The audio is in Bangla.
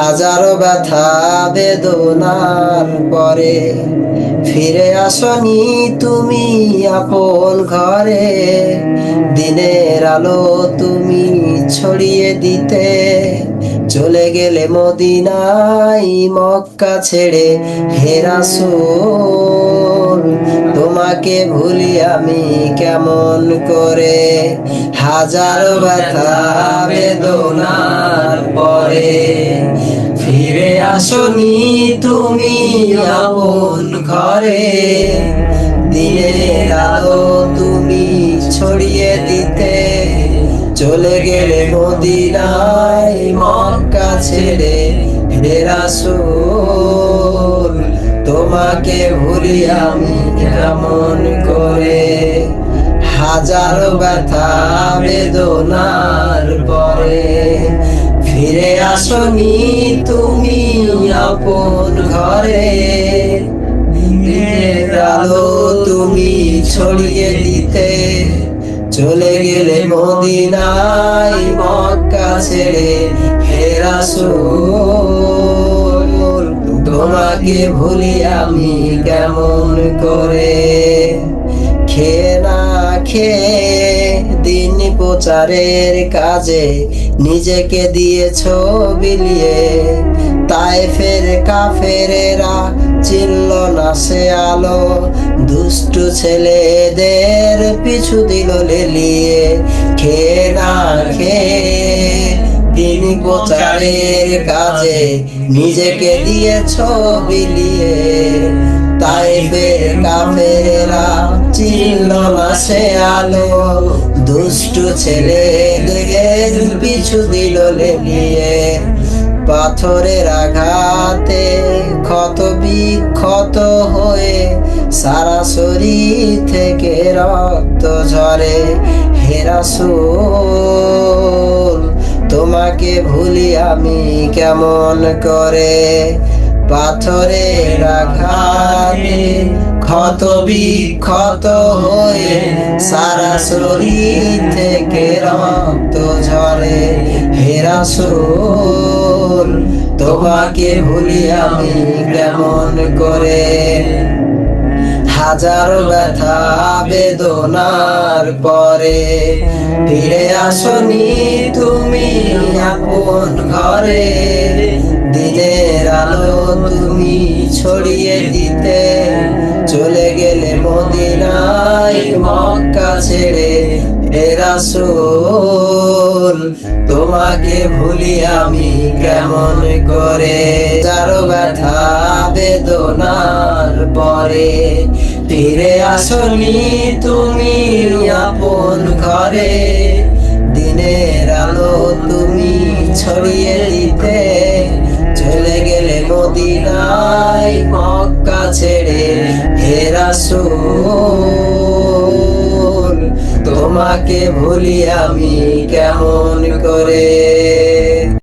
হাজারো ব্যথা বেদনার পরে ফিরে আসনি তুমি আপন ঘরে। দিনের আলো তুমি ছড়িয়ে দিতে চলে গেলে মদিনায় মক্কা ছেড়ে। হে রাসূল তোমাকে ভুলি আমি কেমন করে। হাজারো ব্যথা বেদনার পরে ফিরে আসনি তুমি আপন ঘরে। দিনের আলো তুমি ছড়িয়ে দিতে চলে গেলে মদিনায় মক্কা ছেড়ে। হে রাসূল তোমাকে ভুলি আমি কেমন করে। হাজারো ব্যথা বেদনার পরে ফিরে আসনি তুমি আপন ঘরে। দিনের আলো তুমি ছড়িয়ে দিতে চলে গেলে মদিনায় মক্কা ছেড়ে। হে রাসূল তোমাকে ভুলি আমি কেমন করে। খেয়ে না খেয়ে দিন প্রচারের কাজে নিজেকে দিয়েছ বিলিয়ে। তায়েফের কাফেরেরা চিনল না সে আলো, দুষ্টু ছেলেদের পিছু দিল লেলিয়ে। খেয়ে না খেয়ে দিন প্রচারের কাজে নিজেকে দিয়েছ বিলিয়ে। তায়েফের কাফেরেরা চিনল না সে আলো, দুষ্টু ছেলেদের পিছু দিল লেলিয়ে। পাথরের আঘাতে ক্ষত বিক্ষত হয়ে সারা শরীর থেকে রক্ত ঝরে। হে রাসূল তোমাকে ভুলি আমি কেমন করে। পাথরের আঘাতে ক্ষত বিক্ষত হয়ে সারা শরীর থেকে রক্ত ঝরে। হে রাসূল তোমাকে ভুলি আমি কেমন করে। হাজারো ব্যথা বেদনার পরে ফিরে আসনি তুমি আপন ঘরে। দিনের আলো তুমি ছড়িয়ে দিতে চলে গেলে মদিনায় মক্কা ছেড়ে। হে রাসূল তোমাকে ভুলি আমি কেমন করে। হাজারো ব্যথা বেদনার পরে ফিরে আসনি তুমি আপন ঘরে। দিনের আলো তুমি ছড়িয়ে দিতে চলে গেলে মদিনায় মক্কা ছেড়ে। হে রাসূল তোমাকে ভুলি আমি কেমন করে।